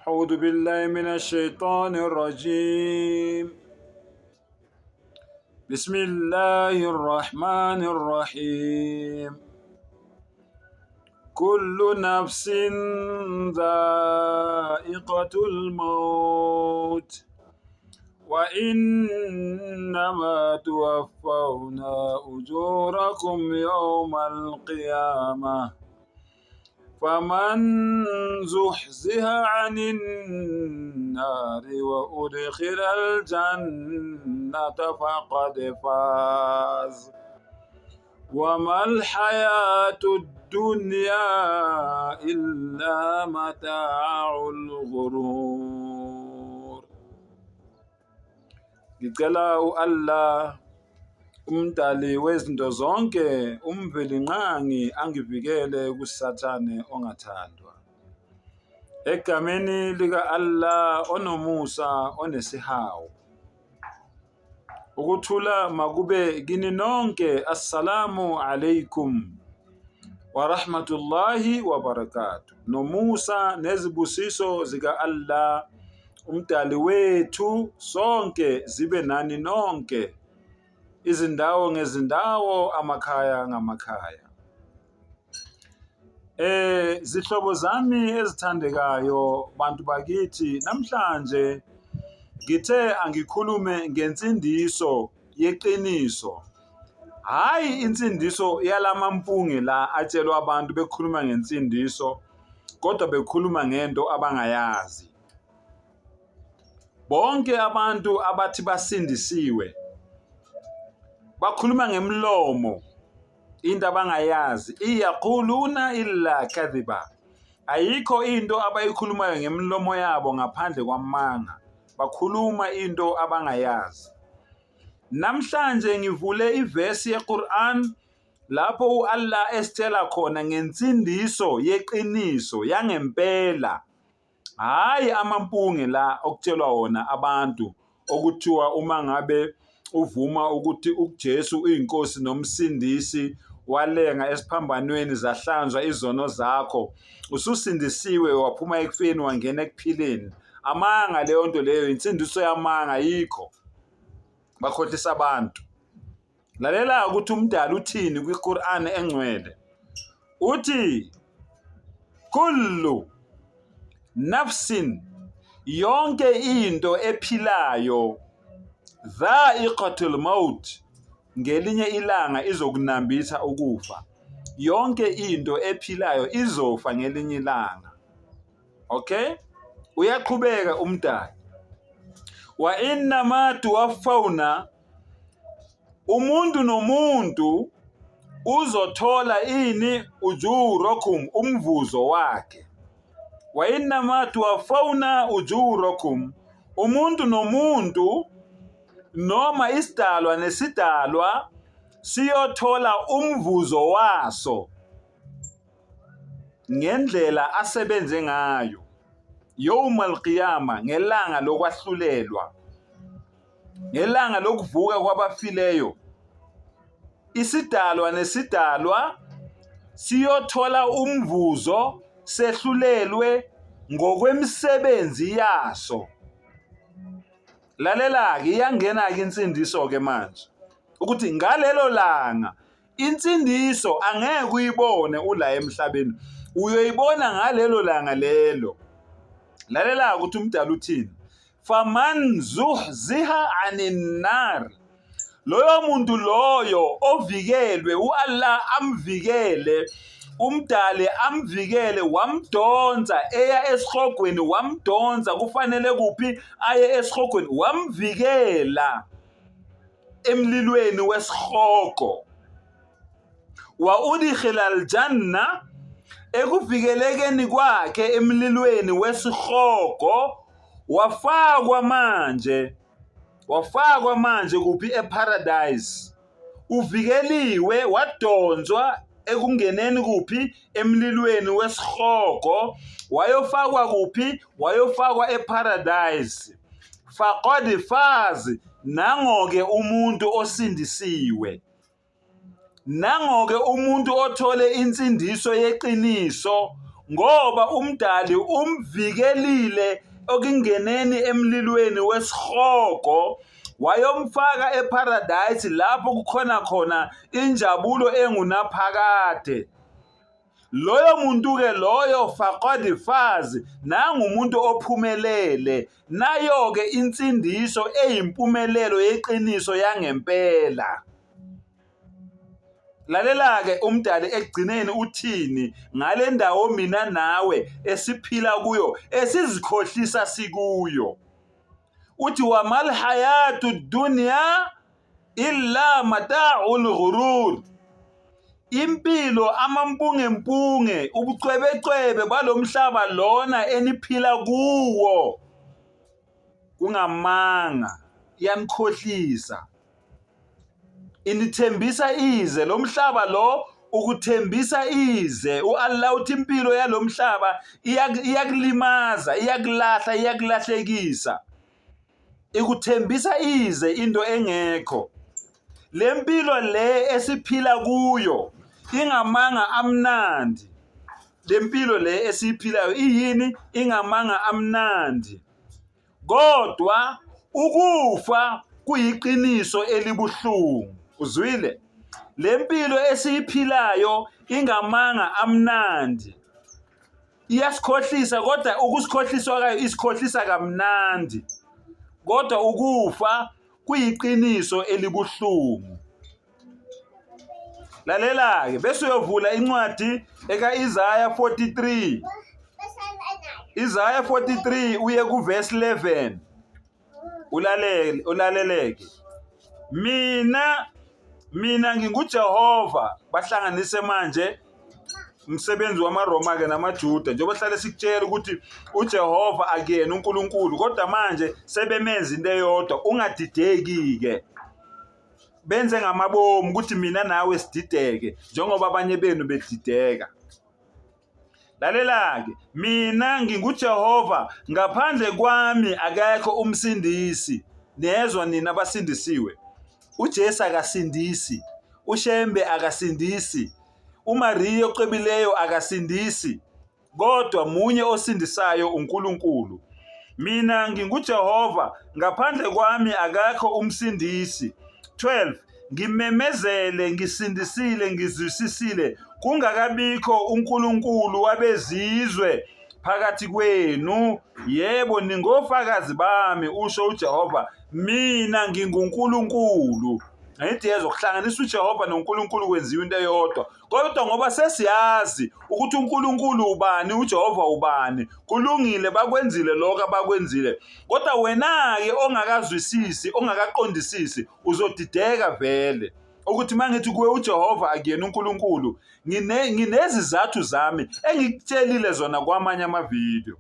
أعوذ بالله من الشيطان الرجيم. بسم الله الرحمن الرحيم. كل نفس ذائقة الموت وإنما توفون أجوركم يوم القيامة فمن زحزح عن النار وأدخل الجنة فقد فاز وما الحياة الدنيا إلا متاع الغرور. Ngicela Allah umdali wezinto zonke umvelinqangi angivikele kusathane ongathandwa. Egameni lika Allah onomusa onesihawu. Ukuthula makube kini nonke. Assalamu alaikum wa rahmatullahi wa barakatuh. Nomusa nezibusiso zika Allah umdali wethu sonke zibe nani nonke. Izindawo ngezindawo, amakhaya ngamakhaya. Zihlobo zami ezithandekayo, bantu bakithi, namhlanje ngithe angikhulume ngensindiso yeqiniso. Hayi insindiso yalamampunge la atshelwa abantu bekhuluma ngensindiso, kodwa bekhuluma ngento abangayazi. Bonke abantu abathi basindisiwe bakhuluma ngemlomo into abangayazi. Iyaquluna illa kadhiba. Ayikho into abayikhulumayo ngemlomo yabo ngaphandle kwamanga. Bakhuluma into abangayazi. Namhlanje ngivule ivesi yeQuran lapho uAllah esitshela khona ngensindiso yeqiniso yangempela. Hayi amampunge la okutshelwa wona abantu okuthiwa uma ngabe uvuma ukuthi uJesu uyinkosi nomsindisi walenga esiphambanweni zahlanzwa izono zakho, ususindisiwe waphuma ekufeni wangena ekuphileni. Amanga leyo nto leyo, insindiso yamanga yikho. Bakhohlisa abantu. Lalela ukuthi umdali uthini kwiQuran engcwele. Uthi kullu nafsin, yonke into ephilayo, dha'iqatul maut, ngelinye ilanga izokunambitha ukufa. Yonke into ephilayo izofa ngelinye ilanga. Okay? Uyaqhubeka umdali. Wa innama tuwaffawna, umuntu nomuntu uzothola ini? Ujurakum, umvuzo wakhe. Wa innama tuwaffawna ujurakum, umuntu nomuntu noma isidalwa nesidalwa siyothola umvuzo waso ngendlela asebenze ngayo. Yawmal qiyama, ngelanga lokwahlulelwa, ngelanga lokuvuka kwabafileyo. Isidalwa nesidalwa siyothola umvuzo sehlulelwe ngokwemisebenzi yaso. Lalela-ke, iyangena-ke insindiso-ke manje ukuthi ngalelo langa insindiso angeke uyibone ula emhlabeni, uyoyibona ngalelo langa lelo. Lalela ukuthi umdala uthini. Faman zuhziha anin nar, loyo muntu loyo ovikelwe, uAllah amvikele, umdali amvikele, wamdonsa eya esihogweni, wamdonsa kufanele kuphi aye esihogweni, wamvikela emlilweni wesihogo. Wa udkhila aljanna, ekuvikelekeni kwakhe emlilweni wesihogo wafakwa manje kuphi? Eparadise. Uvikeliwe, wadonswa ekungeneni kuphi? Emlilweni wesihogo. Wayofakwa kuphi? Wayofakwa eparadise. Faqad faz, nangoke umuntu osindisiwe. Nangoke umuntu othole insindiso yeqiniso ngoba umdali umvikelile okungeneni emlilweni wesihogo, wayomfaka eparadise lapho kukhona khona injabulo engunaphakade. Loyo muntu-ke loyo faqad faz, nangumuntu ophumelele. Nayo-ke insindiso eyimpumelelo yeqiniso yangempela. Lalela-ke umdali ekugcineni uthini ngale ndawo mina nawe esiphila kuyo, esizikhohlisa sikuyo. Uthi wamal hayatu dunya illa mata'ul ghurur. Impilo amampungempunge, ubucwebecwebe balomhlaba lona eniphila kuwo kungamanga, iyanikhohlisa. Inithembisa ize lomhlaba lo, ukuthembisa ize. U-Allah uthi impilo yalomhlaba iyakulimaza, iyakulahla, iyakulahlekisa. Ikuthembisa ize into engekho. Le mpilo le esiphila kuyo ingamanga amnandi. Le mpilo le esiphilayo iyini? Ingamanga amnandi. Kodwa ukufa kuyiqiniso elibuhlungu. Uzwile? Le mpilo esiphilayo ingamanga amnandi. Iyasikhohlisa, kodwa ukusikhohliswa kwayo isikhohlisa kamnandi. Kodwa ukufa kuyiqiniso elibuhlungu. Lalela-ke bese uyovula incwadi eka-Isaiah 43. Isaiah 43 uye ku-verse 11. Ulaleleke. Mina nginguJehova. Bahlanganise manje umsebenzi wamaRoma-ke namaJuda, njengoba hlale sikutshela ukuthi uJehova akuyena uNkulunkulu, kodwa manje sebemenza into eyodwa. Ungadideki-ke, benze ngamabomu ukuthi mina nawe sidideke njengoba abanye benu bedideka. Lalela-ke, mina nginguJehova, ngaphandle kwami akekho umsindisi. Nezwa nina abasindisiwe. uJesu akasindisi, uShembe akasindisi, uMariya oqebileyo akasindisi, kodwa munye osindisayo uNkulunkulu. Mina nginguJehova, ngaphandle kwami akakho umsindisi. 12 Ngimemezele, ngisindisile, ngizwisisile, kungakabikho uNkulunkulu wabezizwe phakathi kwenu. Yebo, ningofakazi bami, usho uJehova, mina nginguNkulunkulu. Angithi yezwa ukuhlanganisa uJehova noNkulunkulu kwenziwa into eyodwa. Kodwa ngoba sesiyazi ukuthi uNkulunkulu ubani, uJehova ubani, kulungile bakwenzile lokho abakwenzile. Kodwa wena-ke ongakazwisisi, ongakaqondisisi, uzodideka vele ukuthi mangithi kuwe uJehova akuyena uNkulunkulu. Nginezizathu zami engikutshelile zona kwamanye amavidiyo.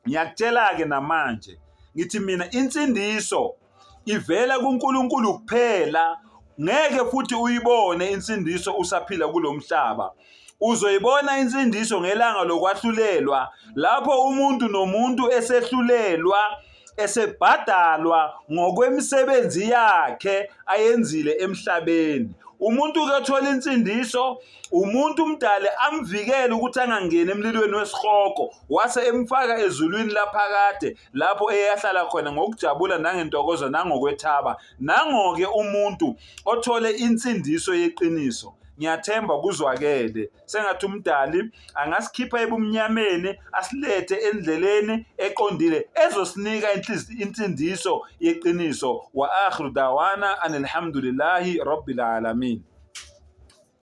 Ngiyakutshela-ke namanje ngithi mina insindiso ivela kuNkulunkulu kuphela. Ngeke futhi uyibone insindiso usaphila kulomhlaba. Uzoyibona insindiso ngelanga lokwahlulelwa, lapho umuntu nomuntu esehlulelwa, esebhadalwa ngokwemisebenzi yakhe ayenzile emhlabeni. Umuntu-ke othola insindiso, umuntu umdali amvikele ukuthi angangeni emlilweni wesihogo, wase emfaka ezulwini laphakade lapho eyahlala khona ngokujabula nangentokozo nangokwethaba. Nango-ke umuntu othole insindiso yeqiniso. Ngiyathemba kuzwakele. Sengathi umdali angasikhipha ebumnyameni asilethe endleleni eqondile ezosinika insindiso yeqiniso. Wa akhiru dawana anilhamdulillahi rabbil alamin.